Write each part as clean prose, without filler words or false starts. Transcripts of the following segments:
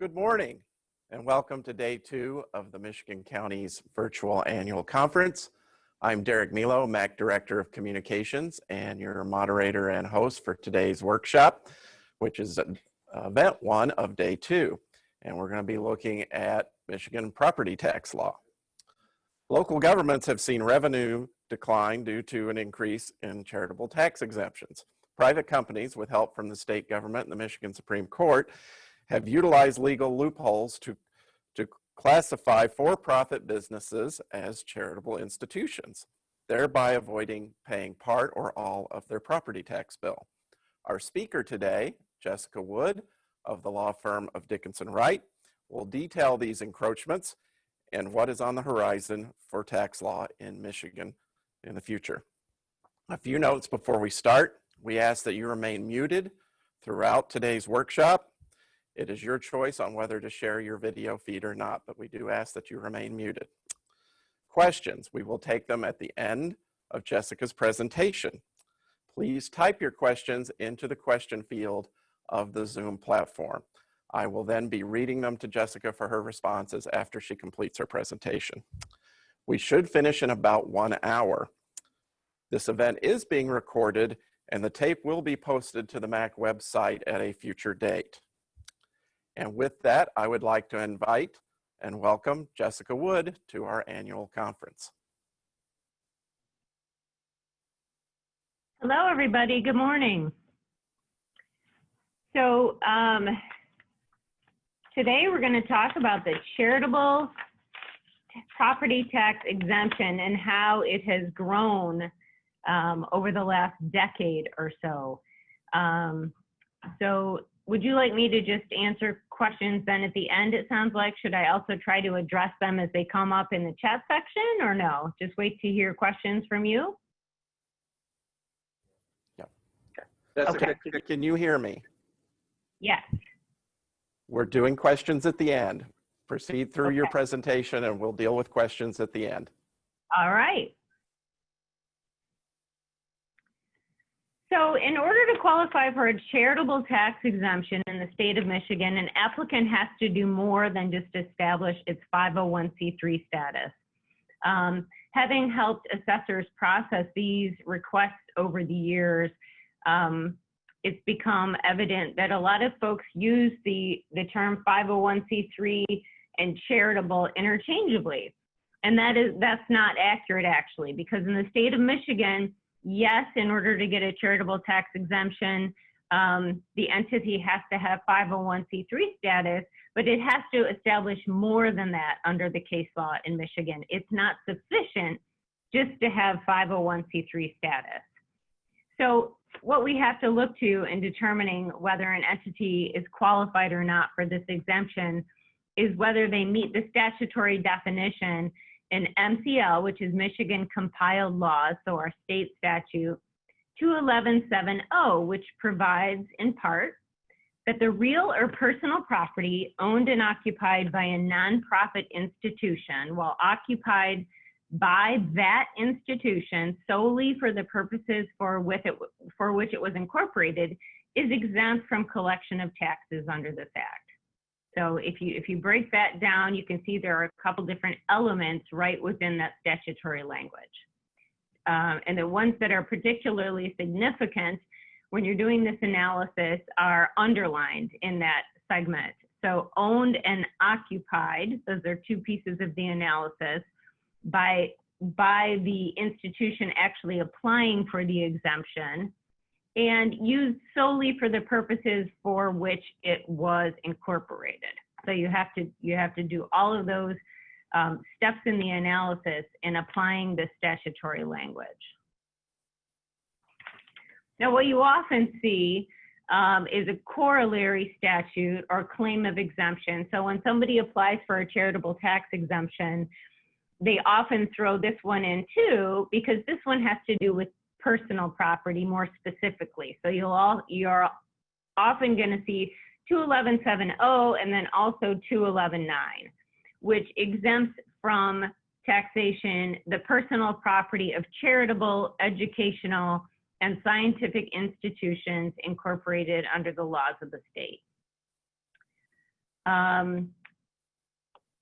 Good morning and welcome to day 2 of the Michigan County's virtual annual conference. I'm Derek Milo, MAC Director of Communications and your moderator and host for today's workshop, which is event 1 of day 2. And we're going to be looking at Michigan property tax law. Local governments have seen revenue decline due to an increase in charitable tax exemptions. Private companies, with help from the state government and the Michigan Supreme Court, have utilized legal loopholes to classify for-profit businesses as charitable institutions, thereby avoiding paying part or all of their property tax bill. Our speaker today, Jessica Wood of the law firm of Dickinson Wright, will detail these encroachments and what is on the horizon for tax law in Michigan in the future. A few notes before we start. We ask that you remain muted throughout today's workshop. It is your choice on whether to share your video feed or not, but we do ask that you remain muted. Questions, we will take them at the end of Jessica's presentation. Please type your questions into the question field of the Zoom platform. I will then be reading them to Jessica for her responses after she completes her presentation. We should finish in about 1 hour. This event is being recorded and the tape will be posted to the MAC website at a future date. And with that, I would like to invite and welcome Jessica Wood to our annual conference. Hello, everybody. Good morning. So today we're going to talk about the charitable property tax exemption and how it has grown over the last decade or so. Would you like me to just answer questions then at the end, it sounds like? Should I also try to address them as they come up in the chat section, or no? Just wait to hear questions from you? Yeah. Jessica, okay. Can you hear me? Yes. We're doing questions at the end. Proceed through your presentation and we'll deal with questions at the end. All right. So in order to qualify for a charitable tax exemption in the state of Michigan, an applicant has to do more than just establish its 501c3 status. Having helped assessors process these requests over the years, it's become evident that a lot of folks use the term 501c3 and charitable interchangeably. And that's not accurate, actually, because in the state of Michigan, yes, in order to get a charitable tax exemption, the entity has to have 501c3 status, but it has to establish more than that under the case law in Michigan. It's not sufficient just to have 501c3 status. So what we have to look to in determining whether an entity is qualified or not for this exemption is whether they meet the statutory definition in MCL, which is Michigan compiled laws, so our state statute, 21170, which provides in part that the real or personal property owned and occupied by a nonprofit institution while occupied by that institution solely for the purposes for which it was incorporated is exempt from collection of taxes under this act. So if you break that down, you can see there are a couple different elements right within that statutory language. And the ones that are particularly significant when you're doing this analysis are underlined in that segment. So owned and occupied, those are two pieces of the analysis, by the institution actually applying for the exemption, and used solely for the purposes for which it was incorporated. So you have to do all of those steps in the analysis in applying the statutory language. Now, what you often see is a corollary statute or claim of exemption. So when somebody applies for a charitable tax exemption, they often throw this one in too, because this one has to do with personal property more specifically. So you're often going to see 21170 and then also 2119, which exempts from taxation the personal property of charitable, educational, and scientific institutions incorporated under the laws of the state.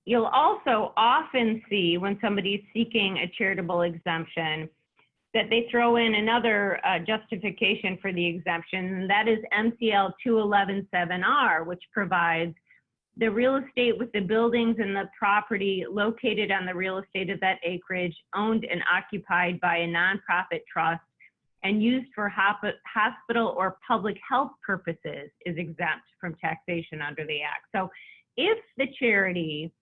You'll also often see when somebody's seeking a charitable exemption that they throw in another justification for the exemption, and that is MCL 2117R, which provides the real estate with the buildings and the property located on the real estate of that acreage, owned and occupied by a nonprofit trust and used for hospital or public health purposes, is exempt from taxation under the Act. So if the charity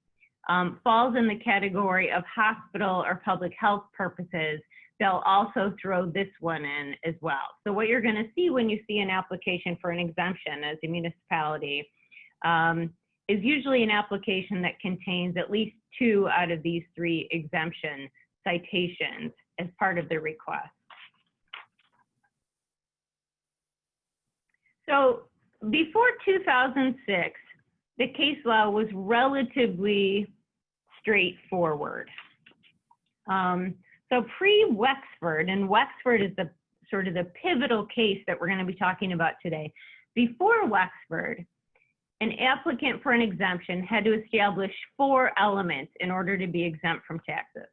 falls in the category of hospital or public health purposes, they'll also throw this one in as well. So what you're going to see when you see an application for an exemption as a municipality is usually an application that contains at least 2 out of these 3 exemption citations as part of the request. So before 2006, the case law was relatively straightforward. So pre-Wexford, and Wexford is the sort of the pivotal case that we're going to be talking about today. Before Wexford, an applicant for an exemption had to establish 4 elements in order to be exempt from taxes.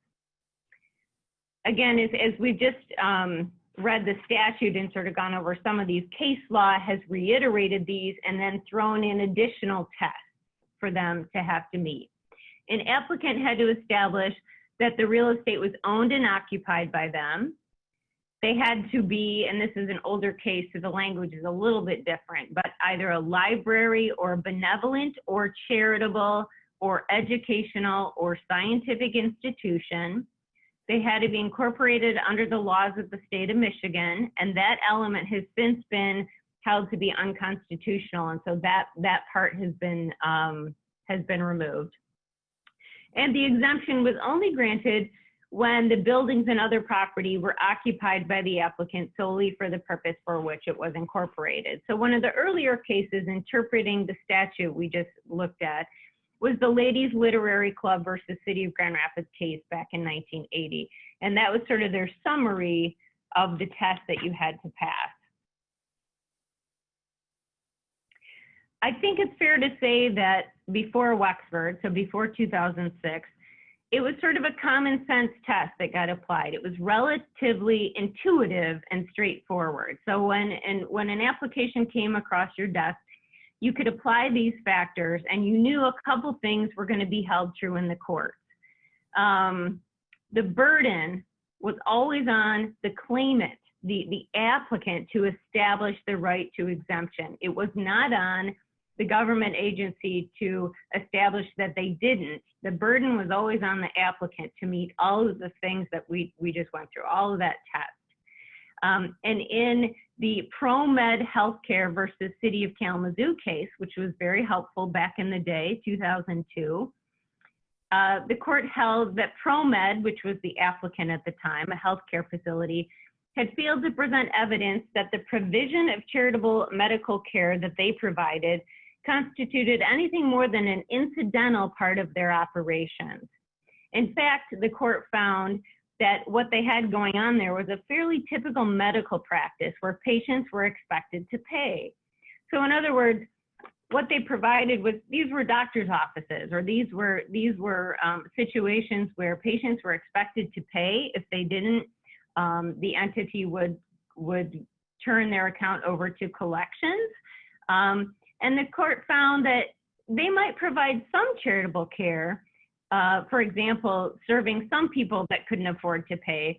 Again, as we've just read the statute and sort of gone over some of these, case law has reiterated these and then thrown in additional tests for them to have to meet. An applicant had to establish that the real estate was owned and occupied by them. They had to be, and this is an older case, so the language is a little bit different, but either a library or benevolent or charitable or educational or scientific institution. They had to be incorporated under the laws of the state of Michigan, and that element has since been held to be unconstitutional, and so that part has been removed. And the exemption was only granted when the buildings and other property were occupied by the applicant solely for the purpose for which it was incorporated. So one of the earlier cases interpreting the statute we just looked at was the Ladies Literary Club versus City of Grand Rapids case back in 1980. And that was sort of their summary of the test that you had to pass. I think it's fair to say that before Wexford, so before 2006, it was sort of a common sense test that got applied. It was relatively intuitive and straightforward. So when an application came across your desk, you could apply these factors and you knew a couple things were going to be held true in the courts. The burden was always on the claimant, the applicant, to establish the right to exemption. It was not on the government agency to establish that they didn't. The burden was always on the applicant to meet all of the things that we just went through, all of that test. And in the ProMed Healthcare versus City of Kalamazoo case, which was very helpful back in the day, 2002, the court held that ProMed, which was the applicant at the time, a healthcare facility, had failed to present evidence that the provision of charitable medical care that they provided constituted anything more than an incidental part of their operations. In fact, the court found that what they had going on there was a fairly typical medical practice where patients were expected to pay. So in other words, what they provided was, these were doctor's offices, or these were situations where patients were expected to pay. If they didn't, the entity would turn their account over to collections. And the court found that they might provide some charitable care, for example, serving some people that couldn't afford to pay,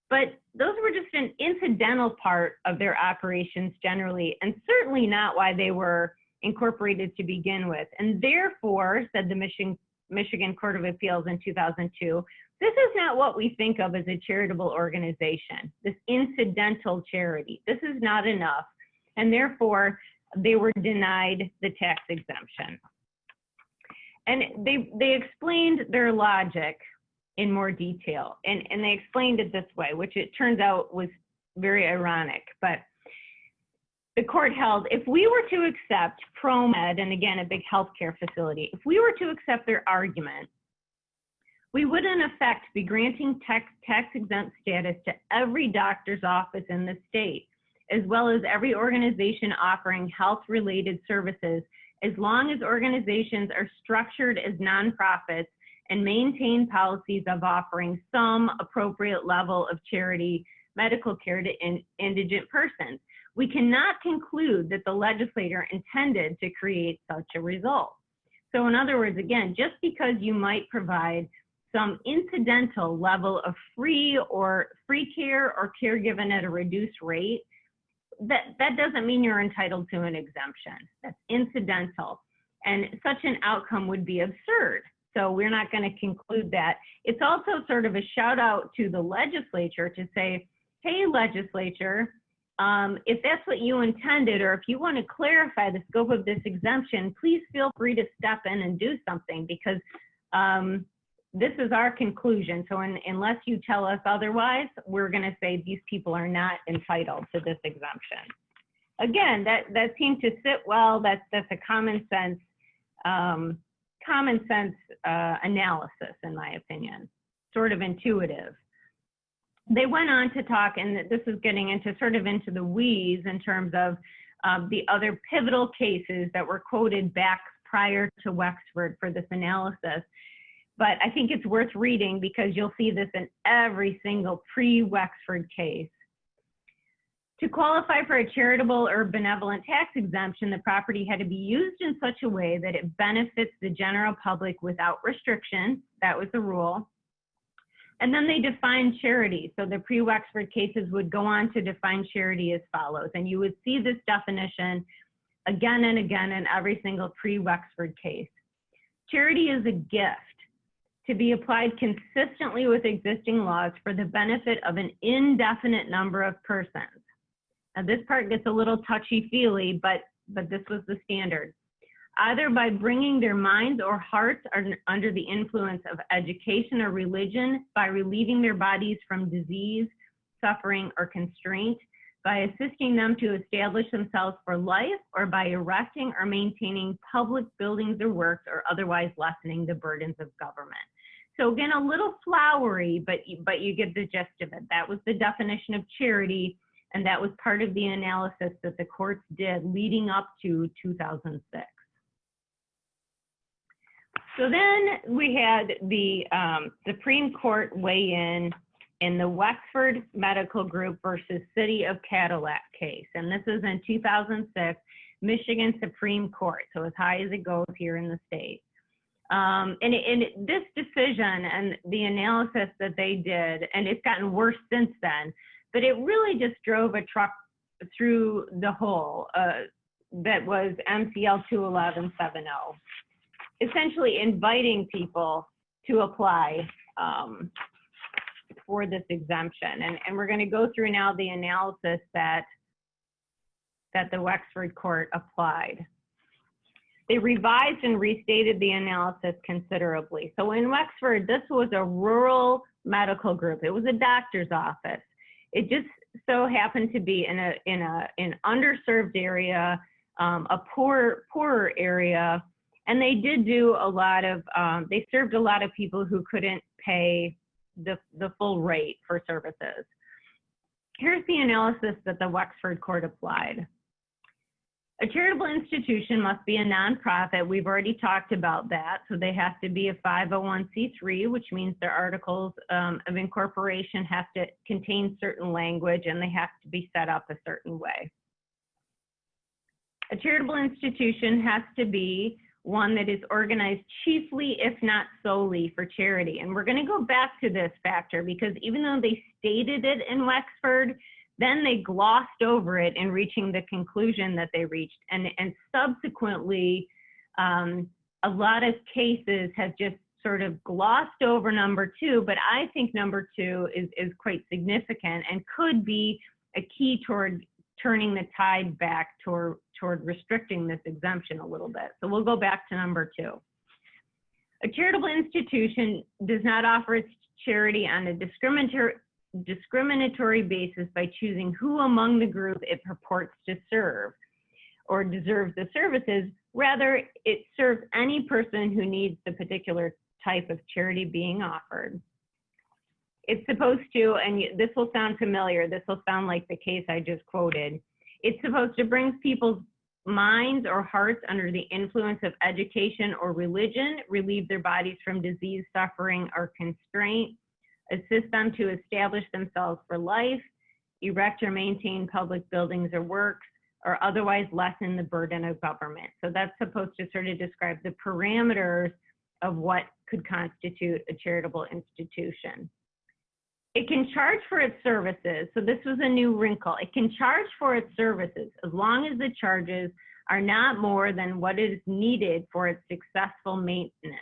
but those were just an incidental part of their operations generally, and certainly not why they were incorporated to begin with. And therefore, said the Michigan Court of Appeals in 2002, this is not what we think of as a charitable organization, this incidental charity. This is not enough, and therefore they were denied the tax exemption. And they explained their logic in more detail, and they explained it this way, which it turns out was very ironic. But the court held, if we were to accept ProMed, and again, a big healthcare facility, if we were to accept their argument, we would in effect be granting tax exempt status to every doctor's office in the state, as well as every organization offering health-related services as long as organizations are structured as nonprofits and maintain policies of offering some appropriate level of charity medical care to indigent persons. We cannot conclude that the legislator intended to create such a result. So in other words, again, just because you might provide some incidental level of free care or care given at a reduced rate, that doesn't mean you're entitled to an exemption. That's incidental. And such an outcome would be absurd. So we're not going to conclude that. It's also sort of a shout out to the legislature to say, hey, legislature, if that's what you intended, or if you want to clarify the scope of this exemption, please feel free to step in and do something, because this is our conclusion. So unless you tell us otherwise, we're going to say these people are not entitled to this exemption. Again, that seemed to sit well. That's a common sense analysis, in my opinion, sort of intuitive. They went on to talk, and this is getting into sort of into the weeds in terms of the other pivotal cases that were quoted back prior to Wexford for this analysis. But I think it's worth reading because you'll see this in every single pre-Wexford case. To qualify for a charitable or benevolent tax exemption, the property had to be used in such a way that it benefits the general public without restriction. That was the rule. And then they defined charity. So the pre-Wexford cases would go on to define charity as follows. And you would see this definition again and again in every single pre-Wexford case. Charity is a gift to be applied consistently with existing laws for the benefit of an indefinite number of persons. Now this part gets a little touchy-feely, but this was the standard. Either by bringing their minds or hearts under the influence of education or religion, by relieving their bodies from disease, suffering, or constraint, by assisting them to establish themselves for life, or by erecting or maintaining public buildings or works, or otherwise lessening the burdens of government. So again, a little flowery, but you get the gist of it. That was the definition of charity, and that was part of the analysis that the courts did leading up to 2006. So then we had the Supreme Court weigh in the Wexford Medical Group versus City of Cadillac case. And this is in 2006, Michigan Supreme Court, so as high as it goes here in the state. This decision and the analysis that they did, and it's gotten worse since then, but it really just drove a truck through the hole that was MCL 21170. Essentially inviting people to apply for this exemption. And we're going to go through now the analysis that the Wexford court applied. They revised and restated the analysis considerably. So in Wexford, this was a rural medical group. It was a doctor's office. It just so happened to be in an underserved area, a poorer area. And they did do a lot of, they served a lot of people who couldn't pay the full rate for services. Here's the analysis that the Wexford court applied. A charitable institution must be a nonprofit. We've already talked about that. So they have to be a 501c3, which means their articles of incorporation have to contain certain language and they have to be set up a certain way. A charitable institution has to be one that is organized chiefly, if not solely, for charity. And we're going to go back to this factor because even though they stated it in Wexford, then they glossed over it in reaching the conclusion that they reached. And subsequently, a lot of cases have just sort of glossed over number two, but I think number two is quite significant and could be a key toward turning the tide back toward restricting this exemption a little bit. So we'll go back to number two. A charitable institution does not offer its charity on a discriminatory basis by choosing who among the group it purports to serve or deserves the services. Rather, it serves any person who needs the particular type of charity being offered. It's supposed to, and this will sound familiar, this will sound like the case I just quoted, it's supposed to bring people minds or hearts under the influence of education or religion, relieve their bodies from disease, suffering, or constraint, assist them to establish themselves for life, erect or maintain public buildings or works, or otherwise lessen the burden of government. So that's supposed to sort of describe the parameters of what could constitute a charitable institution. It can charge for its services. So this was a new wrinkle. It can charge for its services as long as the charges are not more than what is needed for its successful maintenance.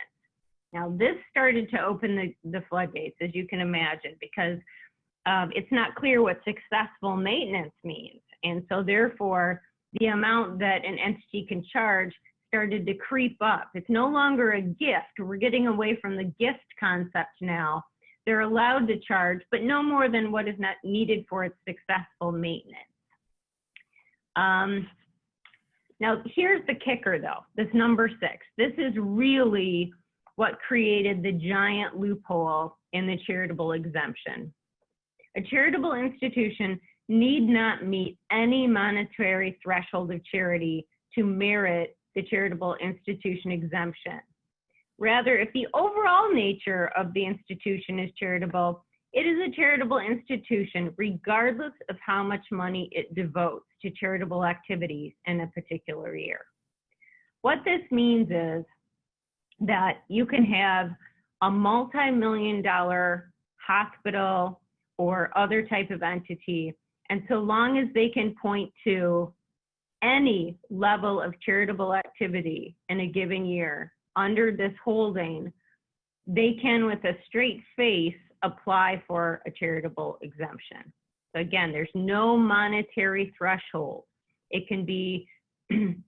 Now this started to open the floodgates, as you can imagine, because it's not clear what successful maintenance means. And so therefore, the amount that an entity can charge started to creep up. It's no longer a gift. We're getting away from the gift concept now. They're allowed to charge, but no more than what is not needed for its successful maintenance. Now, here's the kicker, though, this number 6. This is really what created the giant loophole in the charitable exemption. A charitable institution need not meet any monetary threshold of charity to merit the charitable institution exemption. Rather, if the overall nature of the institution is charitable, it is a charitable institution regardless of how much money it devotes to charitable activities in a particular year. What this means is that you can have a multi-million-dollar hospital or other type of entity, and so long as they can point to any level of charitable activity in a given year under this holding, they can, with a straight face, apply for a charitable exemption. So again, there's no monetary threshold. It can be $10.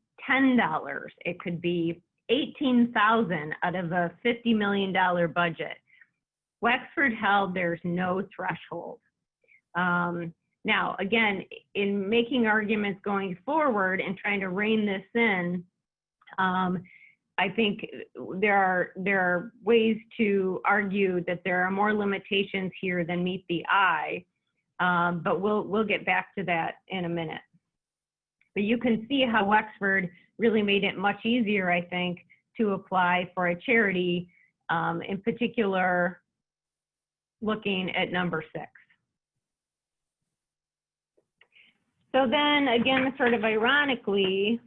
It could be $18,000 out of a $50 million budget. Wexford held there's no threshold. Now, again, in making arguments going forward and trying to rein this in, I think there are ways to argue that there are more limitations here than meet the eye, but we'll get back to that in a minute. But you can see how Wexford really made it much easier, I think, to apply for a charity, in particular, looking at number 6. So then again, sort of ironically,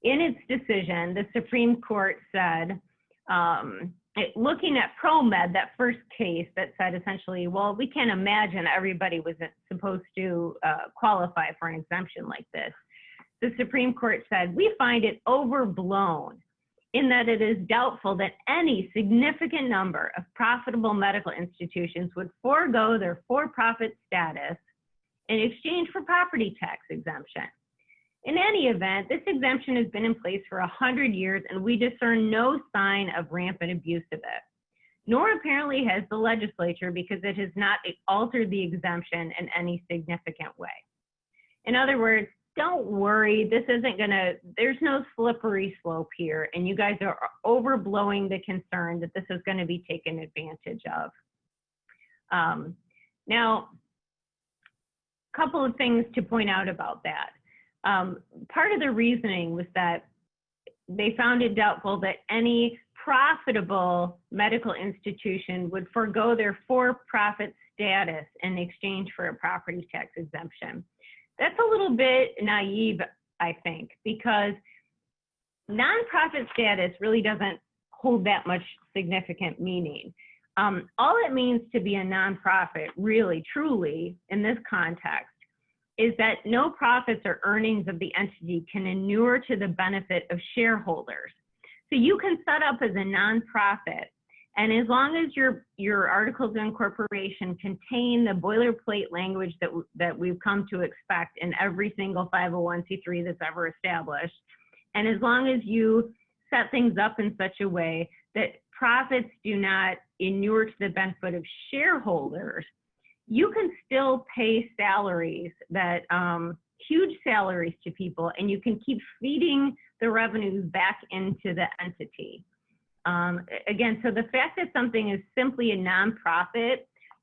in its decision, the Supreme Court said, looking at ProMed, that first case that said essentially, well, we can't imagine everybody was supposed to qualify for an exemption like this. The Supreme Court said, we find it overblown in that it is doubtful that any significant number of profitable medical institutions would forego their for-profit status in exchange for property tax exemption. In any event, this exemption has been in place for 100 years and we discern no sign of rampant abuse of it. Nor apparently has the legislature, because it has not altered the exemption in any significant way. In other words, don't worry, this isn't gonna, there's no slippery slope here, and you guys are overblowing the concern that this is gonna be taken advantage of. Now, a couple of things to point out about that. Part of the reasoning was that they found it doubtful that any profitable medical institution would forego their for-profit status in exchange for a property tax exemption. That's a little bit naive, I think, because nonprofit status really doesn't hold that much significant meaning. All it means to be a nonprofit, really, truly, in this context, is that no profits or earnings of the entity can inure to the benefit of shareholders. So you can set up as a nonprofit, and as long as your articles of incorporation contain the boilerplate language that we've come to expect in every single 501c3 that's ever established, and as long as you set things up in such a way that profits do not inure to the benefit of shareholders, you can still pay salaries that, huge salaries to people, and you can keep feeding the revenues back into the entity. Again, so the fact that something is simply a nonprofit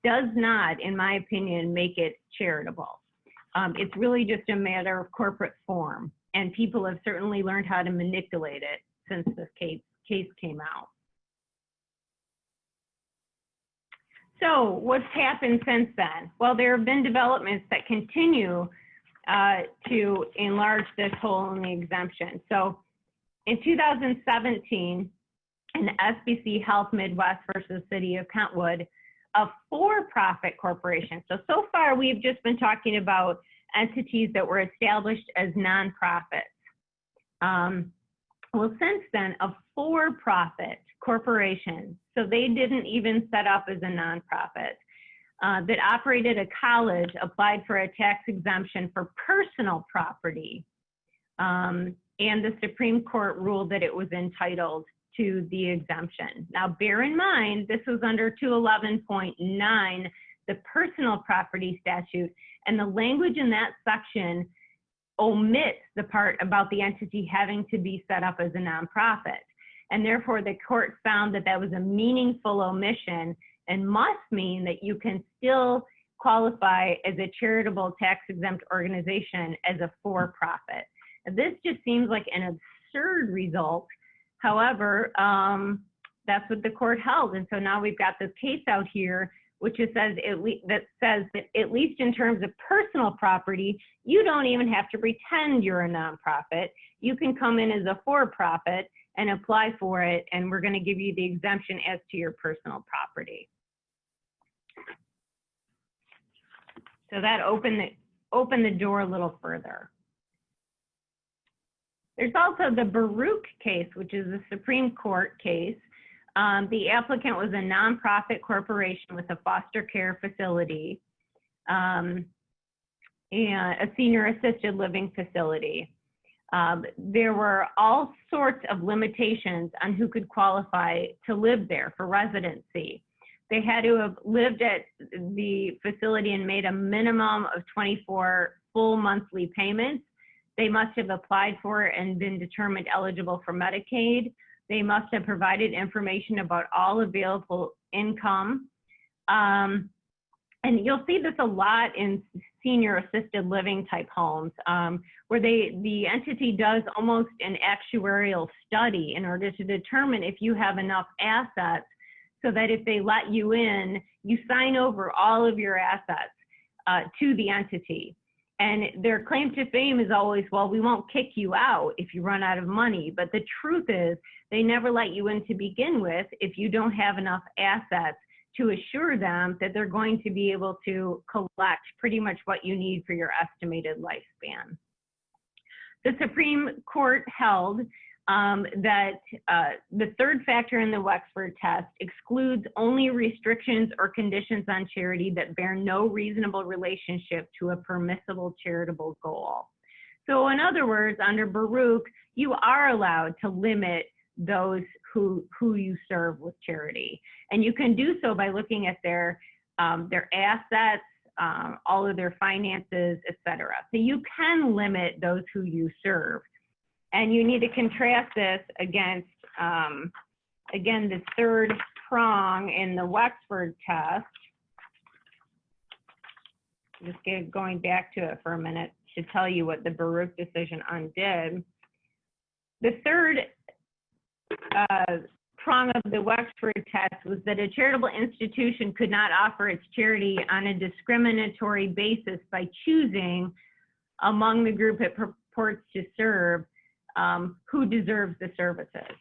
does not, in my opinion, make it charitable. It's really just a matter of corporate form. and people have certainly learned how to manipulate it since this case came out. So what's happened since then? Well, there have been developments that continue to enlarge this hole in the exemption. So in 2017, in SBC Health Midwest versus City of Kentwood, a for-profit corporation. So far we've just been talking about entities that were established as nonprofits. Well, since then, a for-profit corporation, so they didn't even set up as a nonprofit, that operated a college, applied for a tax exemption for personal property, and the Supreme Court ruled that it was entitled to the exemption. Now, bear in mind, this was under 211.9, the personal property statute, and the language in that section omits the part about the entity having to be set up as a nonprofit. And therefore, the court found that that was a meaningful omission and must mean that you can still qualify as a charitable tax-exempt organization as a for-profit. This just seems like an absurd result. However, that's what the court held. And so now we've got this case out here, which says that at least in terms of personal property, you don't even have to pretend you're a nonprofit. You can come in as a for-profit and apply for it, and we're going to give you the exemption as to your personal property. So that opened the door a little further. There's also the Baruch case, which is a Supreme Court case. The applicant was a nonprofit corporation with a foster care facility and a senior assisted living facility. There were all sorts of limitations on who could qualify to live there for residency. They had to have lived at the facility and made a minimum of 24 full monthly payments. They must have applied for and been determined eligible for Medicaid. They must have provided information about all available income. And you'll see this a lot in senior assisted living type homes, where the entity does almost an actuarial study in order to determine if you have enough assets so that if they let you in, you sign over all of your assets to the entity. And their claim to fame is always, well, we won't kick you out if you run out of money. But the truth is, they never let you in to begin with if you don't have enough assets to assure them that they're going to be able to collect pretty much what you need for your estimated lifespan. The Supreme Court held that the third factor in the Wexford test excludes only restrictions or conditions on charity that bear no reasonable relationship to a permissible charitable goal. So in other words, under Baruch, you are allowed to limit those who you serve with charity. And you can do so by looking at their assets, all of their finances, etc. So you can limit those who you serve. And you need to contrast this against, again, the third prong in the Wexford test. Just going back to it for a minute to tell you what the Baruch decision undid. The third prong of the Wexford test was that a charitable institution could not offer its charity on a discriminatory basis by choosing among the group it purports to serve who deserves the services.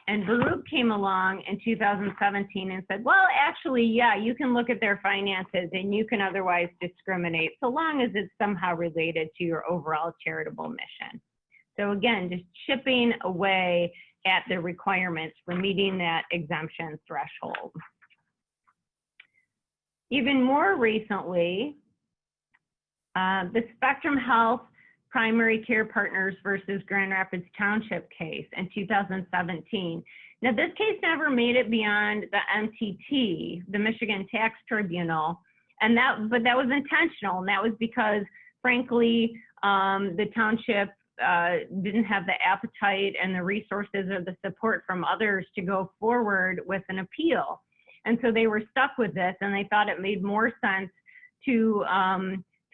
And Baruch came along in 2017 and said, well, actually, yeah, you can look at their finances and you can otherwise discriminate so long as it's somehow related to your overall charitable mission. So again, just chipping away at the requirements for meeting that exemption threshold. Even more recently, the Spectrum Health Primary Care Partners versus Grand Rapids Township case in 2017. Now, this case never made it beyond the MTT, the Michigan Tax Tribunal, but that was intentional, and that was because, frankly, the township didn't have the appetite and the resources or the support from others to go forward with an appeal. And so they were stuck with this, and they thought it made more sense to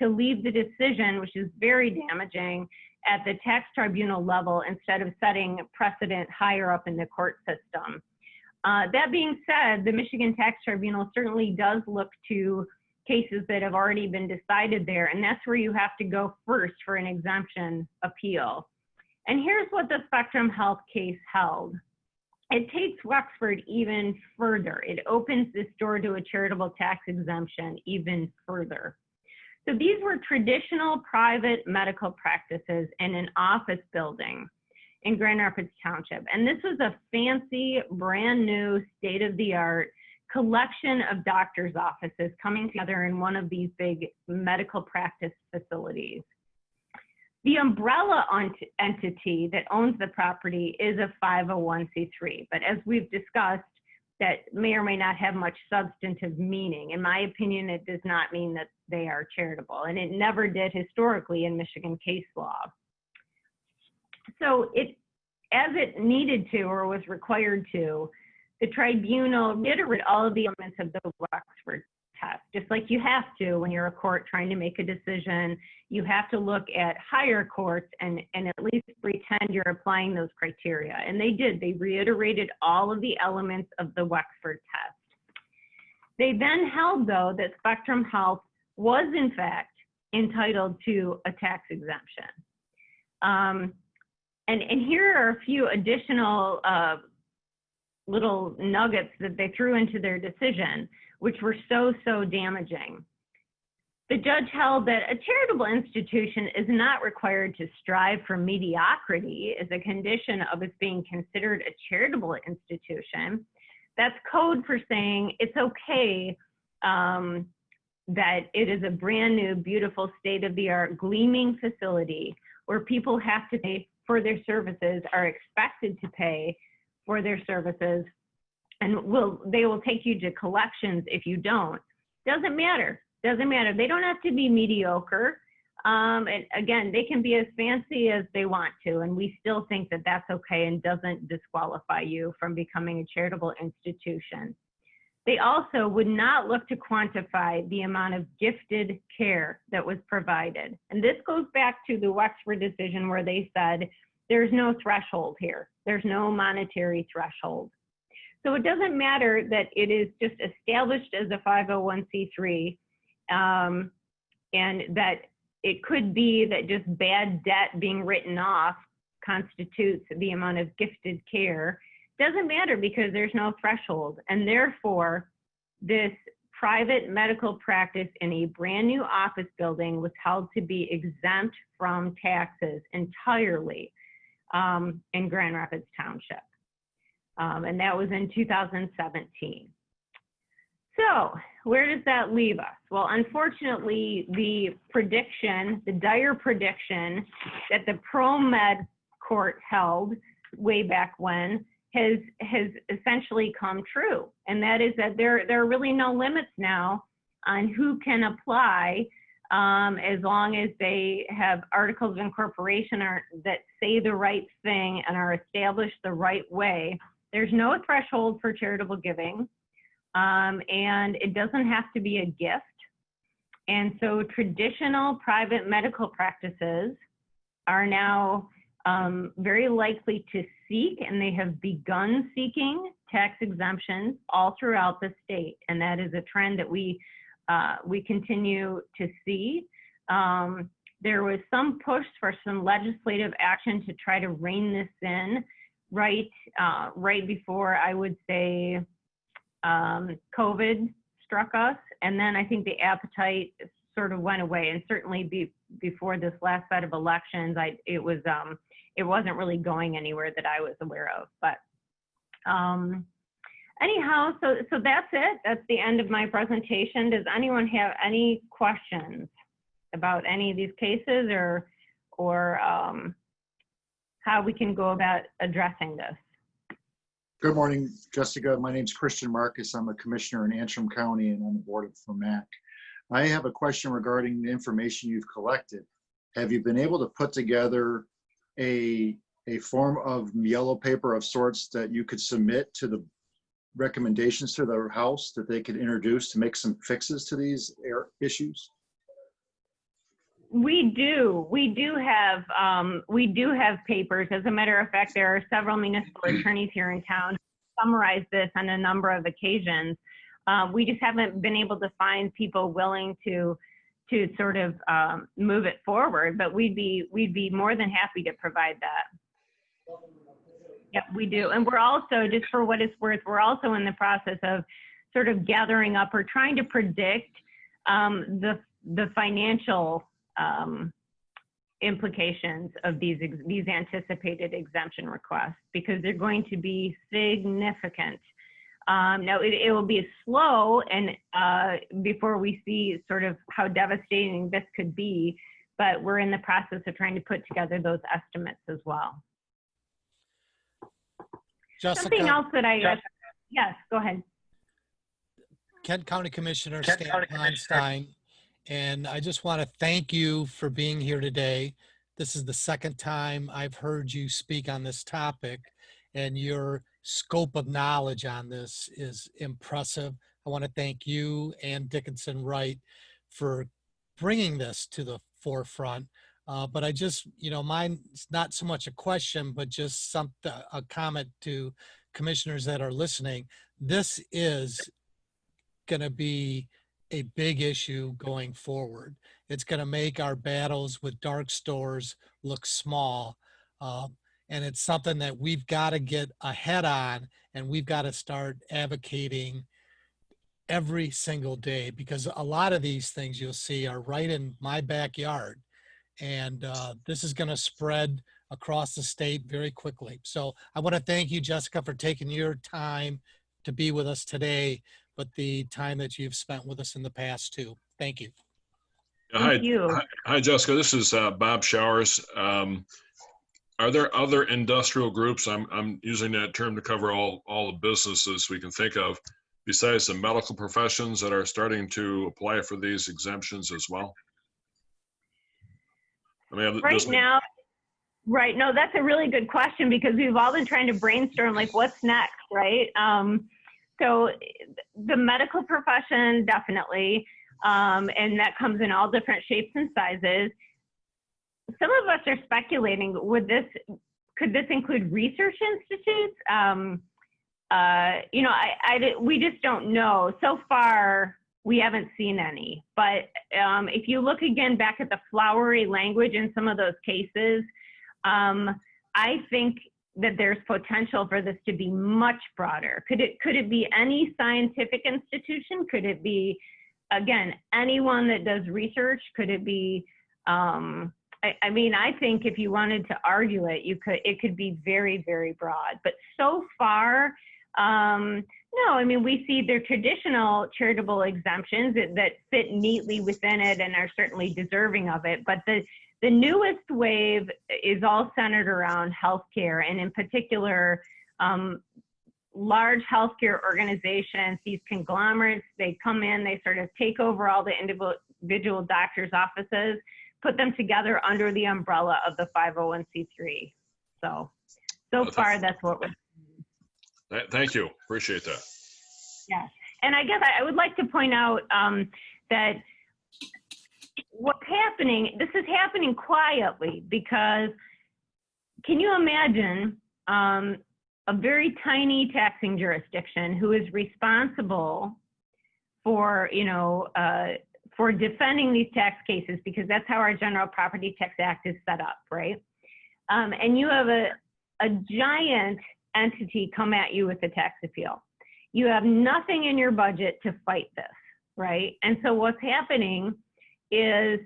leave the decision, which is very damaging, at the tax tribunal level instead of setting precedent higher up in the court system. That being said, the Michigan Tax Tribunal certainly does look to cases that have already been decided there, and that's where you have to go first for an exemption appeal. And here's what the Spectrum Health case held. It takes Wexford even further. It opens this door to a charitable tax exemption even further. So these were traditional private medical practices in an office building in Grand Rapids Township. And this was a fancy, brand new, state-of-the-art collection of doctors' offices coming together in one of these big medical practice facilities. The umbrella entity that owns the property is a 501c3, but as we've discussed, that may or may not have much substantive meaning. In my opinion, it does not mean that they are charitable, and it never did historically in Michigan case law. So as it needed to or was required to, the tribunal reiterated all of the elements of the Wexford test, just like you have to when you're a court trying to make a decision. You have to look at higher courts and at least pretend you're applying those criteria. And they did. They reiterated all of the elements of the Wexford test. They then held, though, that Spectrum Health was, in fact, entitled to a tax exemption. And here are a few additional little nuggets that they threw into their decision, which were so damaging. The judge held that a charitable institution is not required to strive for mediocrity as a condition of its being considered a charitable institution. That's code for saying it's okay that it is a brand new, beautiful, state-of-the-art, gleaming facility where people have to pay for their services, are expected to pay for their services, and they will take you to collections if you don't. Doesn't matter. Doesn't matter. They don't have to be mediocre. And again, they can be as fancy as they want to, and we still think that that's okay and doesn't disqualify you from becoming a charitable institution. They also would not look to quantify the amount of gifted care that was provided. And this goes back to the Wexford decision where they said, there's no threshold here. There's no monetary threshold. So it doesn't matter that it is just established as a 501c3 and that it could be that just bad debt being written off constitutes the amount of gifted care. Doesn't matter because there's no threshold. And therefore, this private medical practice in a brand new office building was held to be exempt from taxes entirely in Grand Rapids Township. And that was in 2017. So where does that leave us? Well, unfortunately, the dire prediction that the ProMed court held way back when has essentially come true. And that is that there are really no limits now on who can apply as long as they have articles of incorporation that say the right thing and are established the right way. There's no threshold for charitable giving, and it doesn't have to be a gift. And so traditional private medical practices are now very likely to seek, and they have begun seeking, tax exemptions all throughout the state. And that is a trend that we continue to see. There was some push for some legislative action to try to rein this in right before, I would say, COVID struck us. And then I think the appetite sort of went away. And certainly before this last set of elections, it wasn't really going anywhere that I was aware of. But anyhow, so that's it. That's the end of my presentation. Does anyone have any questions about any of these cases or how we can go about addressing this? Good morning, Jessica. My name's Christian Marcus. I'm a commissioner in Antrim County and on the board of MAC. I have a question regarding the information you've collected. Have you been able to put together a form of yellow paper of sorts that you could submit to the recommendations to the House that they could introduce to make some fixes to these issues? We do. We do have papers. As a matter of fact, there are several municipal attorneys here in town who summarize this on a number of occasions. We just haven't been able to find people willing to sort of move it forward, but we'd be more than happy to provide that. Yep, we do. And we're also, just for what it's worth, we're also in the process of sort of gathering up or trying to predict the financial implications of these anticipated exemption requests, because they're going to be significant. Now, it will be slow and before we see sort of how devastating this could be, but we're in the process of trying to put together those estimates as well. Jessica, something else that yes, go ahead. Kent County Commissioner Stan Einstein, and I just want to thank you for being here today. This is the second time I've heard you speak on this topic, and your scope of knowledge on this is impressive. I want to thank you and Dickinson Wright for bringing this to the forefront. But I just, mine's not so much a question, but just a comment to commissioners that are listening. This is going to be a big issue going forward. It's going to make our battles with dark stores look small. And it's something that we've got to get ahead on, and we've got to start advocating every single day, because a lot of these things you'll see are right in my backyard. And this is going to spread across the state very quickly. So I want to thank you, Jessica, for taking your time to be with us today, but the time that you've spent with us in the past too. Thank you. Thank you. Hi, Jessica. This is Bob Showers. Are there other industrial groups, I'm using that term to cover all the businesses we can think of, besides the medical professions, that are starting to apply for these exemptions as well? I mean, right. No, that's a really good question, because we've all been trying to brainstorm, like, what's next, right? So the medical profession, definitely, and that comes in all different shapes and sizes. Some of us are speculating, could this include research institutes? We just don't know. So far, we haven't seen any. But if you look again back at the flowery language in some of those cases, I think that there's potential for this to be much broader. Could it be any scientific institution? Could it be, again, anyone that does research? Could it be, I think if you wanted to argue it, it could be very, very broad. But so far, no, I mean, we see their traditional charitable exemptions that fit neatly within it and are certainly deserving of it. But the newest wave is all centered around healthcare, and in particular, large healthcare organizations, these conglomerates, they come in, they sort of take over all the individual doctors' offices, put them together under the umbrella of the 501c3. So far, that's what we're doing. Thank you. Appreciate that. Yeah. And I guess I would like to point out that what's happening, this is happening quietly, because can you imagine a very tiny taxing jurisdiction who is responsible for, for defending these tax cases, because that's how our General Property Tax Act is set up, right? And you have a giant entity come at you with a tax appeal. You have nothing in your budget to fight this, right? And so what's happening is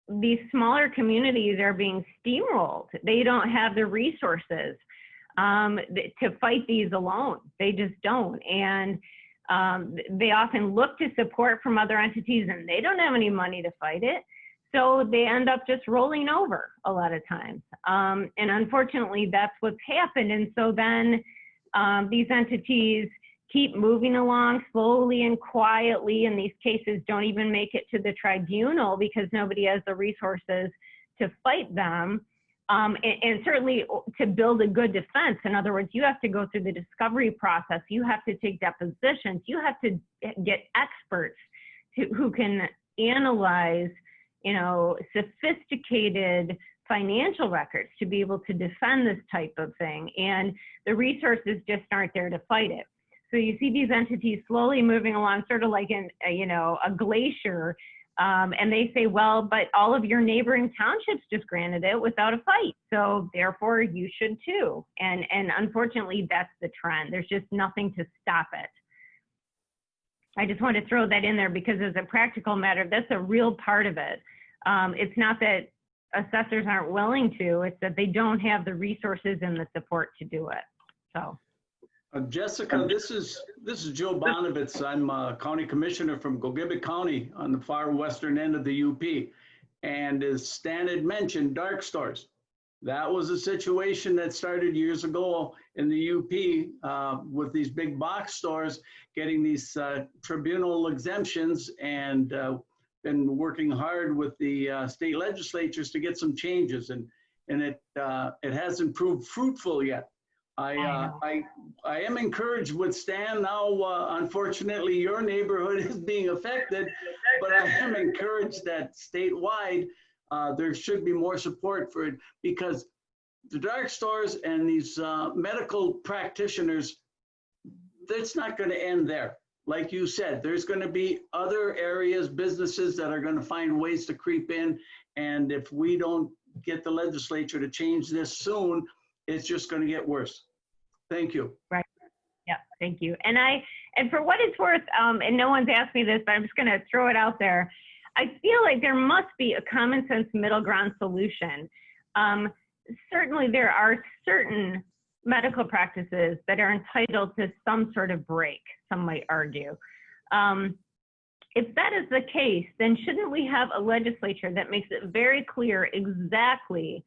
these smaller communities are being steamrolled. They don't have the resources to fight these alone. They just don't. And they often look to support from other entities, and they don't have any money to fight it. So they end up just rolling over a lot of times. And unfortunately, that's what's happened. And so then these entities keep moving along slowly and quietly, and these cases don't even make it to the tribunal because nobody has the resources to fight them. And certainly to build a good defense. In other words, you have to go through the discovery process. You have to take depositions. You have to get experts who can analyze sophisticated financial records to be able to defend this type of thing. And the resources just aren't there to fight it. So you see these entities slowly moving along, sort of like a glacier. And they say, well, but all of your neighboring townships just granted it without a fight. So therefore you should too. And unfortunately, that's the trend. There's just nothing to stop it. I just want to throw that in there because as a practical matter, that's a real part of it. It's not that assessors aren't willing to, it's that they don't have the resources and the support to do it. So. Jessica, this is Joe Bonovitz. I'm a county commissioner from Gogebic County on the far western end of the UP. And as Stan had mentioned, dark stores. That was a situation that started years ago in the UP with these big box stores getting these tribunal exemptions, and been working hard with the state legislatures to get some changes, and it hasn't proved fruitful yet. I am encouraged with Stan now. Unfortunately, your neighborhood is being affected, but I am encouraged that statewide there should be more support for it, because the dark stores and these medical practitioners, that's not going to end there. Like you said, there's going to be other areas, businesses that are going to find ways to creep in. And if we don't get the legislature to change this soon, it's just going to get worse. Thank you. Right. Yeah, thank you. And for what it's worth, and no one's asked me this, but I'm just going to throw it out there. I feel like there must be a common sense middle ground solution. Certainly there are certain medical practices that are entitled to some sort of break, some might argue. If that is the case, then shouldn't we have a legislature that makes it very clear exactly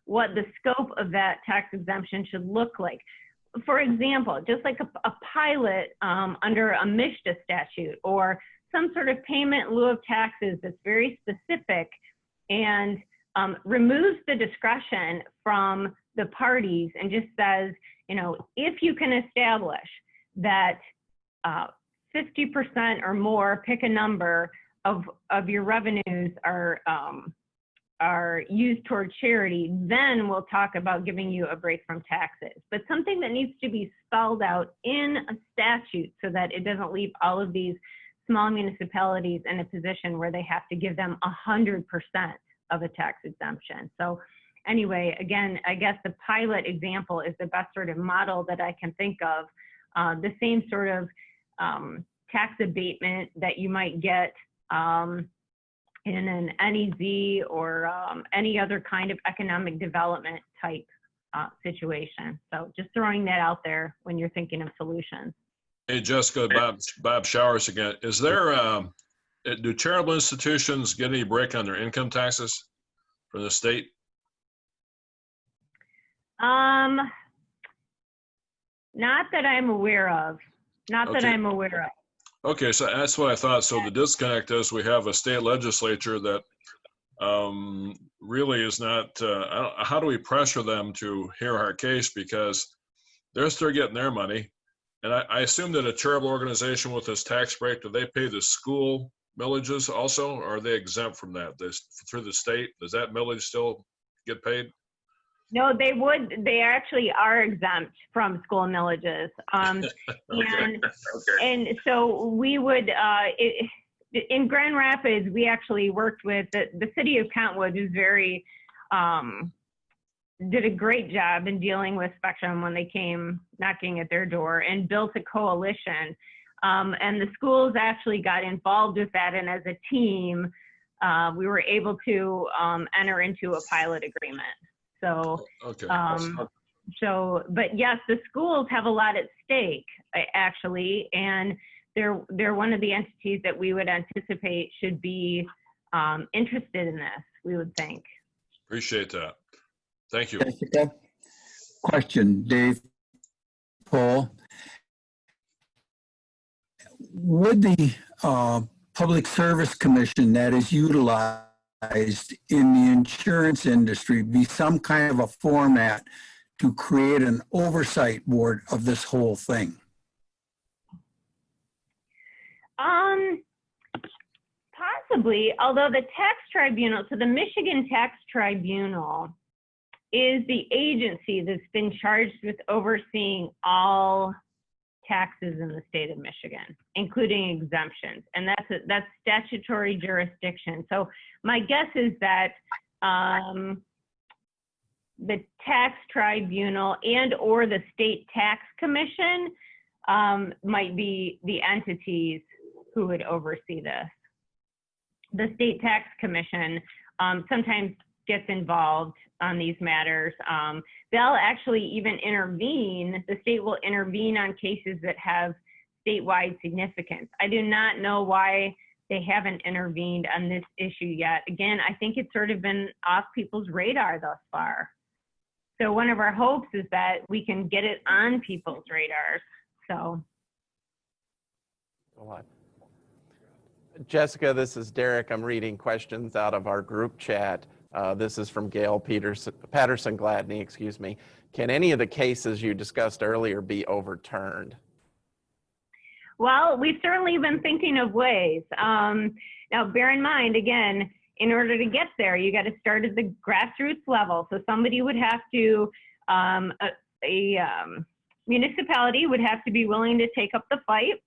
what the scope of that tax exemption should look like? For example, just like a pilot under a Mich statute, or some sort of payment in lieu of taxes that's very specific and removes the discretion from the parties and just says, if you can establish that 50% or more, pick a number of your revenues are used toward charity, then we'll talk about giving you a break from taxes. But something that needs to be spelled out in a statute so that it doesn't leave all of these small municipalities in a position where they have to give them 100% of a tax exemption. So anyway, again, I guess the pilot example is the best sort of model that I can think of. The same sort of tax abatement that you might get in an NEZ or any other kind of economic development type situation. So just throwing that out there when you're thinking of solutions. Hey, Jessica, Bob Showers again. Is there, do charitable institutions get any break on their income taxes from the state? Not that I'm aware of. Not that I'm aware of. Okay, so that's what I thought. So the disconnect is we have a state legislature that really is not, how do we pressure them to hear our case, because they're still getting their money. And I assume that a charitable organization with this tax break, do they pay the school millages also, or are they exempt from that? Through the state, does that millage still get paid? No, they would. They actually are exempt from school millages. And so we would, in Grand Rapids, we actually worked with the city of Kentwood, who's very, did a great job in dealing with Spectrum when they came knocking at their door, and built a coalition. And the schools actually got involved with that. And as a team, we were able to enter into a pilot agreement. So, Okay. But yes, the schools have a lot at stake, actually, and they're one of the entities that we would anticipate should be interested in this, we would think. Appreciate that. Thank you. Jessica? Question, Dave, Paul. Would the Public Service Commission that is utilized in the insurance industry be some kind of a format to create an oversight board of this whole thing? Possibly, although the tax tribunal, so the Michigan Tax Tribunal is the agency that's been charged with overseeing all taxes in the state of Michigan, including exemptions, and that's statutory jurisdiction. So my guess is that the tax tribunal and or the state tax commission might be the entities who would oversee this. The state tax commission sometimes gets involved on these matters. They'll actually even intervene. The state will intervene on cases that have statewide significance. I do not know why they haven't intervened on this issue yet. Again, I think it's sort of been off people's radar thus far. So one of our hopes is that we can get it on people's radars. So. Go on. Jessica, this is Derek. I'm reading questions out of our group chat. This is from Gail Patterson Gladney, excuse me. Can any of the cases you discussed earlier be overturned? Well, we've certainly been thinking of ways. Now, bear in mind, again, in order to get there, you got to start at the grassroots level. So somebody would have to, a municipality would have to be willing to take up the fight,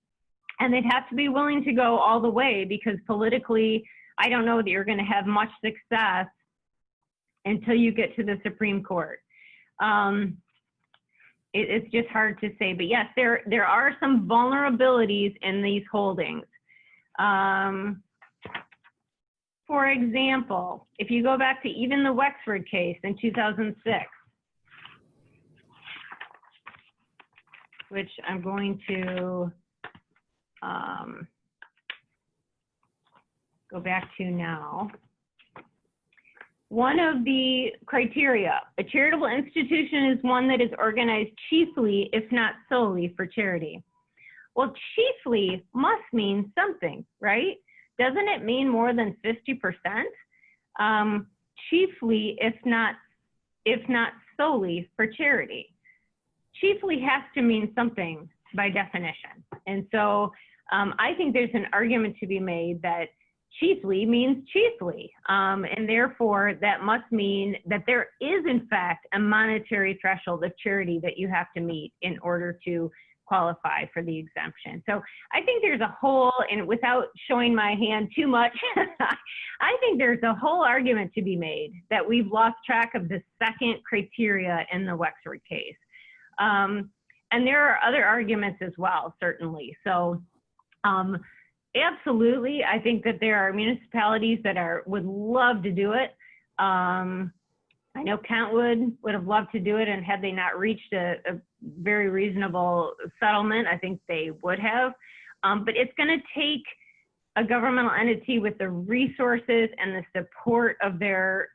and they'd have to be willing to go all the way, because politically, I don't know that you're going to have much success until you get to the Supreme Court. It's just hard to say, but yes, there are some vulnerabilities in these holdings. For example, if you go back to even the Wexford case in 2006, which I'm going to go back to now. One of the criteria, a charitable institution is one that is organized chiefly, if not solely, for charity. Well, chiefly must mean something, right? Doesn't it mean more than 50%? Chiefly, if not solely, for charity. Chiefly has to mean something by definition. And so I think there's an argument to be made that chiefly means chiefly. And therefore, that must mean that there is, in fact, a monetary threshold of charity that you have to meet in order to qualify for the exemption. So I think there's a whole, and without showing my hand too much, I think there's a whole argument to be made that we've lost track of the second criteria in the Wexford case. And there are other arguments as well, certainly. So absolutely, I think that there are municipalities that would love to do it. I know Kentwood would have loved to do it, and had they not reached a very reasonable settlement, I think they would have. But it's going to take a governmental entity with the resources and the support of their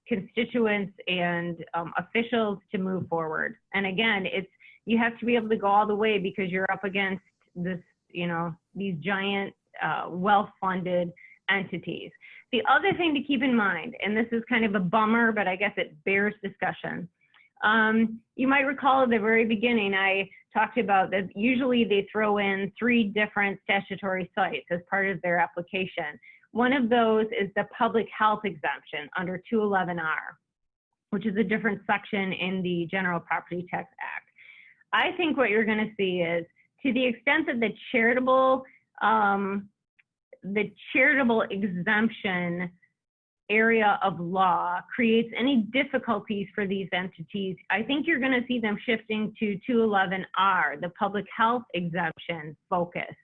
constituents and officials to move forward. And again, you have to be able to go all the way, because you're up against this, these giant, well-funded entities. The other thing to keep in mind, and this is kind of a bummer, but I guess it bears discussion. You might recall at the very beginning, I talked about that usually they throw in 3 different statutory sites as part of their application. One of those is the public health exemption under 211R, which is a different section in the General Property Tax Act. I think what you're going to see is, to the extent that the charitable exemption area of law creates any difficulties for these entities, I think you're going to see them shifting to 211R, the public health exemption focus,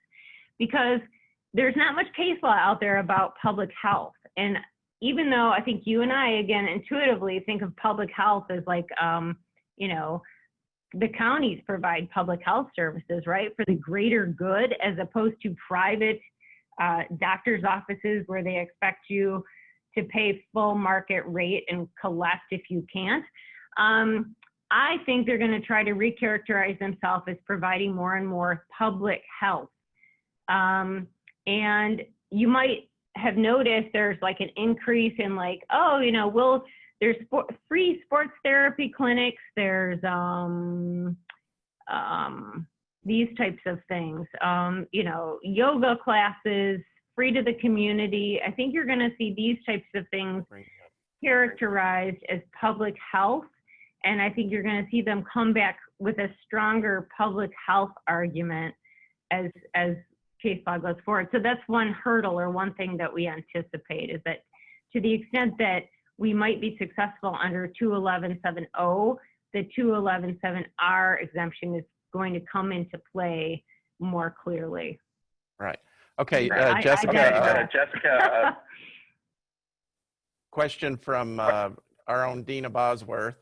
because there's not much case law out there about public health. And even though I think you and I, again, intuitively think of public health as like, the counties provide public health services, right, for the greater good, as opposed to private doctor's offices where they expect you to pay full market rate and collect if you can't. I think they're going to try to recharacterize themselves as providing more and more public health. And you might have noticed there's like an increase in like, there's free sports therapy clinics, there's these types of things, yoga classes free to the community. I think you're going to see these types of things characterized as public health. And I think you're going to see them come back with a stronger public health argument as case law goes forward. So that's one hurdle, or one thing that we anticipate, is that to the extent that we might be successful under 211.7.0, the 211.7R exemption is going to come into play more clearly. Right. Okay, Right. Jessica. Question from our own Dina Bosworth.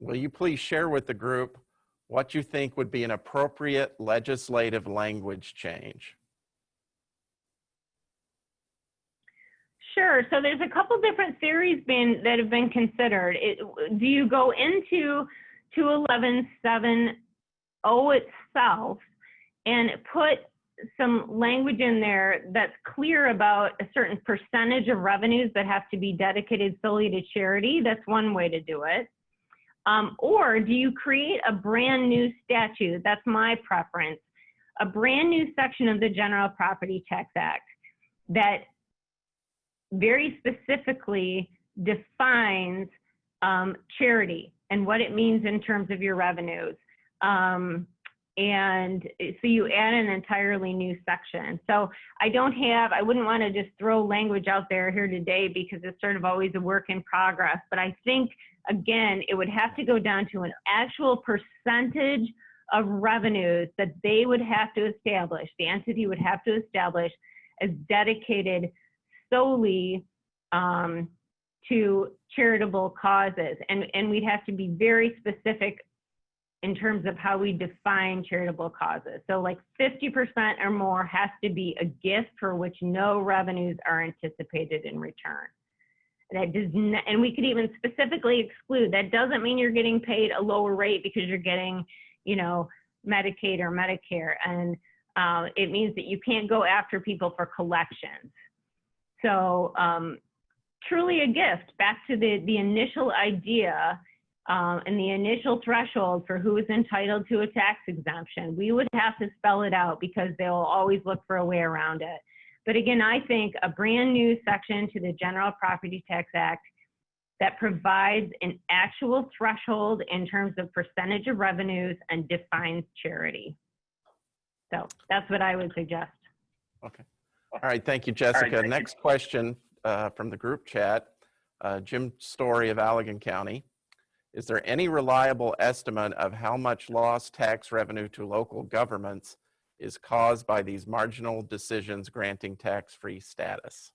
Will you please share with the group what you think would be an appropriate legislative language change? Sure. So there's a couple different theories that have been considered. Do you go into 211.7.0 itself and put some language in there that's clear about a certain percentage of revenues that have to be dedicated solely to charity? That's one way to do it. Or do you create a brand new statute? That's my preference. A brand new section of the General Property Tax Act that very specifically defines charity and what it means in terms of your revenues. And so you add an entirely new section. So I wouldn't want to just throw language out there here today, because it's sort of always a work in progress. But I think, again, it would have to go down to an actual percentage of revenues that they would have to establish, the entity would have to establish, as dedicated solely to charitable causes. And we'd have to be very specific in terms of how we define charitable causes. So like 50% or more has to be a gift for which no revenues are anticipated in return. That does not, and we could even specifically exclude, that doesn't mean you're getting paid a lower rate because you're getting, you know, Medicaid or Medicare. And it means that you can't go after people for collections. So truly a gift, back to the initial idea and the initial threshold for who is entitled to a tax exemption. We would have to spell it out because they'll always look for a way around it. But again, I think a brand new section to the General Property Tax Act that provides an actual threshold in terms of percentage of revenues and defines charity. So that's what I would suggest. Okay. All right. Thank you, Jessica. Next question from the group chat. Jim Story of Allegan County. Is there any reliable estimate of how much lost tax revenue to local governments is caused by these marginal decisions granting tax-free status?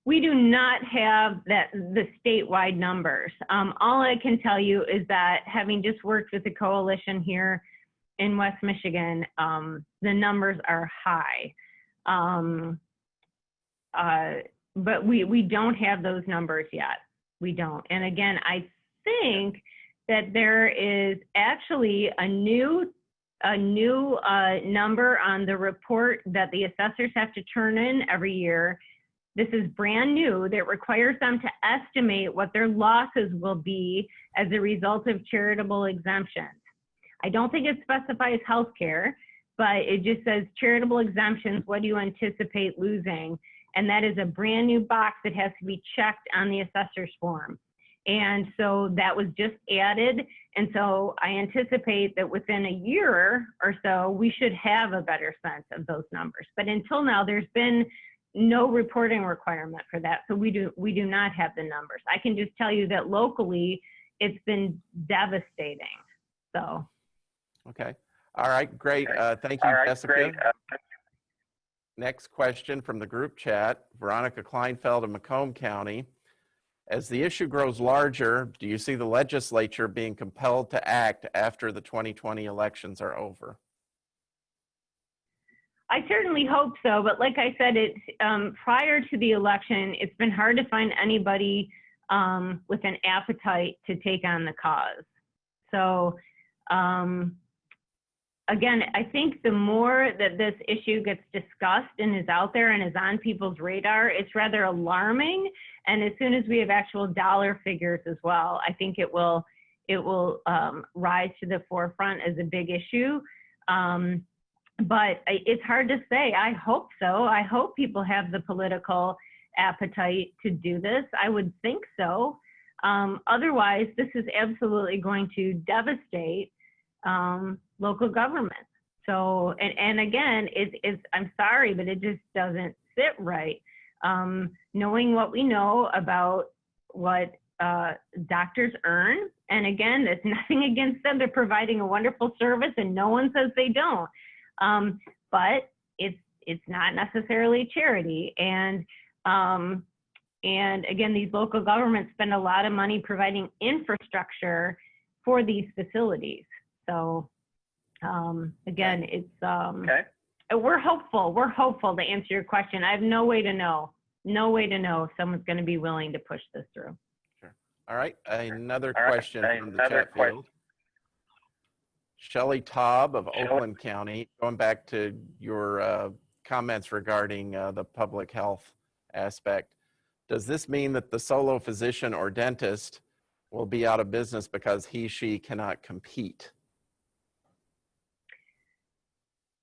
We do not have the statewide numbers. All I can tell you is that, having just worked with the coalition here in West Michigan, the numbers are high. But we don't have those numbers yet. We don't. And again, I think that there is actually a new number on the report that the assessors have to turn in every year. This is brand new, that requires them to estimate what their losses will be as a result of charitable exemptions. I don't think it specifies healthcare, but it just says charitable exemptions, what do you anticipate losing? And that is a brand new box that has to be checked on the assessor's form. And so that was just added. And so I anticipate that within a year or so, we should have a better sense of those numbers. But until now, there's been no reporting requirement for that. So we do not have the numbers. I can just tell you that locally, it's been devastating. So. Okay. All right. Great. Thank you, Jessica. Next question from the group chat, Veronica Kleinfeld of Macomb County. As the issue grows larger, do you see the legislature being compelled to act after the 2020 elections are over? I certainly hope so, but like I said, it's prior to the election, it's been hard to find anybody with an appetite to take on the cause. So again, I think the more that this issue gets discussed and is out there and is on people's radar, it's rather alarming. And as soon as we have actual dollar figures as well, I think it will rise to the forefront as a big issue. but it's hard to say. I hope so. I hope people have the political appetite to do this. I would think so. Otherwise, this is absolutely going to devastate local government. So, and again, I'm sorry, but it just doesn't sit right. Knowing what we know about what doctors earn, and again, there's nothing against them. They're providing a wonderful service, and no one says they don't. But it's not necessarily charity, and again, these local governments spend a lot of money providing infrastructure for these facilities. So again, it's we're hopeful. We're hopeful to answer your question. I have no way to know if someone's going to be willing to push this through. Sure. All right. Another question from the chat field. Shelley Taub of Oakland County, going back to your comments regarding the public health aspect. Does this mean that the solo physician or dentist will be out of business because she cannot compete?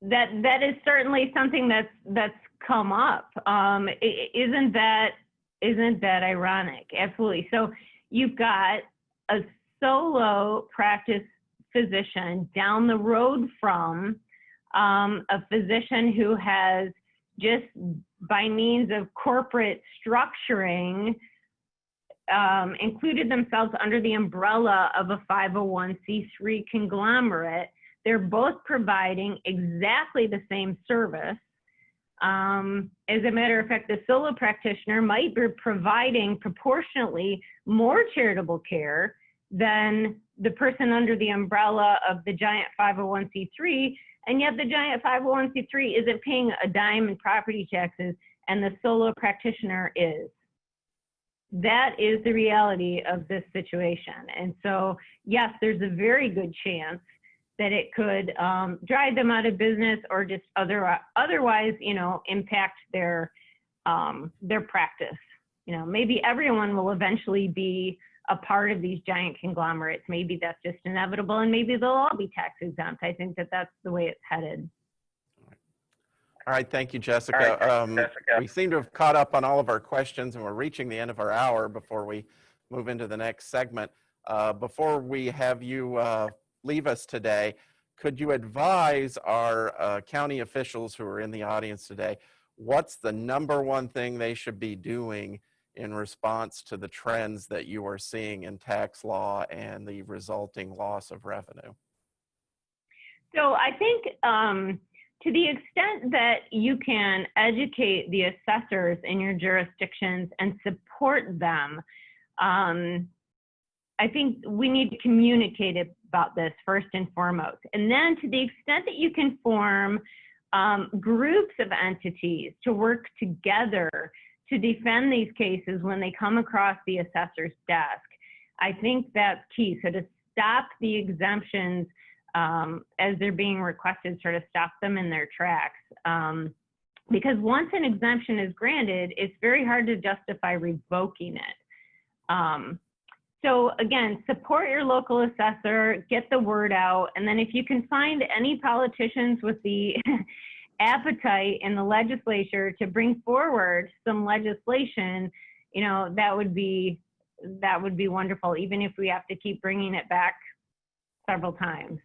That is certainly something that's come up. Isn't that ironic? Absolutely. So you've got a solo practice physician down the road from a physician who has just by means of corporate structuring included themselves under the umbrella of a 501c3 conglomerate. They're both providing exactly the same service. As a matter of fact, the solo practitioner might be providing proportionately more charitable care than the person under the umbrella of the giant 501c3, and yet the giant 501c3 isn't paying a dime in property taxes, and the solo practitioner is. That is the reality of this situation. And so, yes, there's a very good chance that it could drive them out of business or just otherwise, impact their practice. Maybe everyone will eventually be a part of these giant conglomerates. Maybe that's just inevitable, and maybe they'll all be tax exempt. I think that that's the way it's headed. All right, thank you, Jessica. We seem to have caught up on all of our questions, and we're reaching the end of our hour before we move into the next segment. Before we have you leave us today, could you advise our county officials who are in the audience today, what's the number one thing they should be doing in response to the trends that you are seeing in tax law and the resulting loss of revenue? So I think to the extent that you can educate the assessors in your jurisdictions and support them, I think we need to communicate about this first and foremost. And then to the extent that you can form groups of entities to work together to defend these cases when they come across the assessor's desk, I think that's key. So to stop the exemptions as they're being requested, sort of stop them in their tracks. Because once an exemption is granted, it's very hard to justify revoking it. So again, support your local assessor, get the word out, and then if you can find any politicians with the appetite in the legislature to bring forward some legislation, that would be wonderful, even if we have to keep bringing it back several times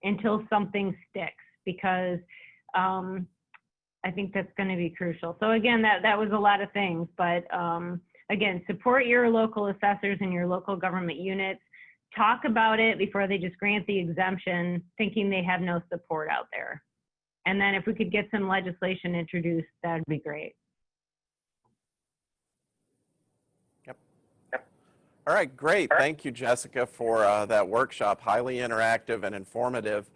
until something sticks, because I think that's going to be crucial. So again, that was a lot of things, but again, support your local assessors and your local government units. Talk about it before they just grant the exemption, thinking they have no support out there. And then if we could get some legislation introduced, that'd be great. Yep. All right, great. Thank you, Jessica, for that workshop. Highly interactive and informative.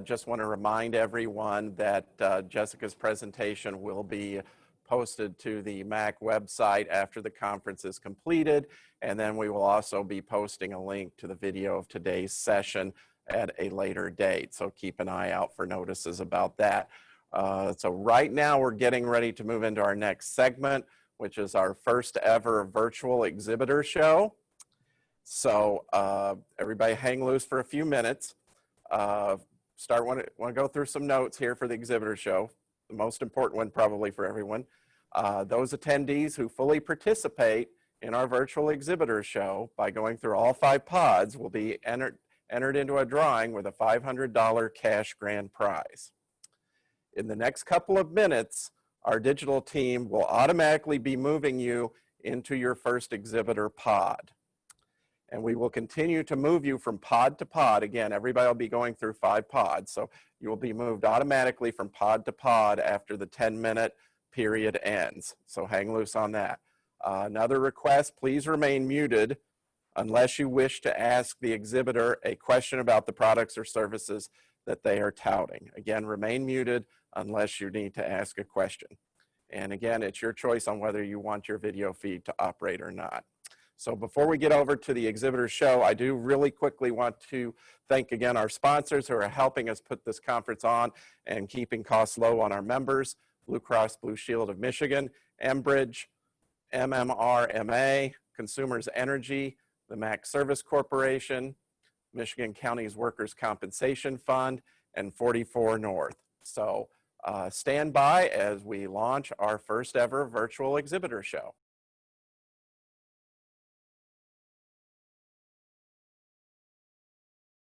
Just want to remind everyone that Jessica's presentation will be posted to the MAC website after the conference is completed, and then we will also be posting a link to the video of today's session at a later date, so keep an eye out for notices about that. So right now we're getting ready to move into our next segment, which is our first ever virtual exhibitor show. So everybody hang loose for a few minutes. want to go through some notes here for the exhibitor show. The most important one probably for everyone. Those attendees who fully participate in our virtual exhibitor show by going through all 5 pods will be entered into a drawing with a $500 cash grand prize. In the next couple of minutes, our digital team will automatically be moving you into your first exhibitor pod. And we will continue to move you from pod to pod. Again, everybody will be going through 5 pods. So you will be moved automatically from pod to pod after the 10-minute period ends. So hang loose on that. Another request, please remain muted unless you wish to ask the exhibitor a question about the products or services that they are touting. Again, remain muted unless you need to ask a question. And again, it's your choice on whether you want your video feed to operate or not. So before we get over to the exhibitor show, I do really quickly want to thank again our sponsors who are helping us put this conference on and keeping costs low on our members: Blue Cross Blue Shield of Michigan, Enbridge, MMRMA, Consumers Energy, the Mac Service Corporation, Michigan County's Workers' Compensation Fund, and 44 North. So stand by as we launch our first ever virtual exhibitor show.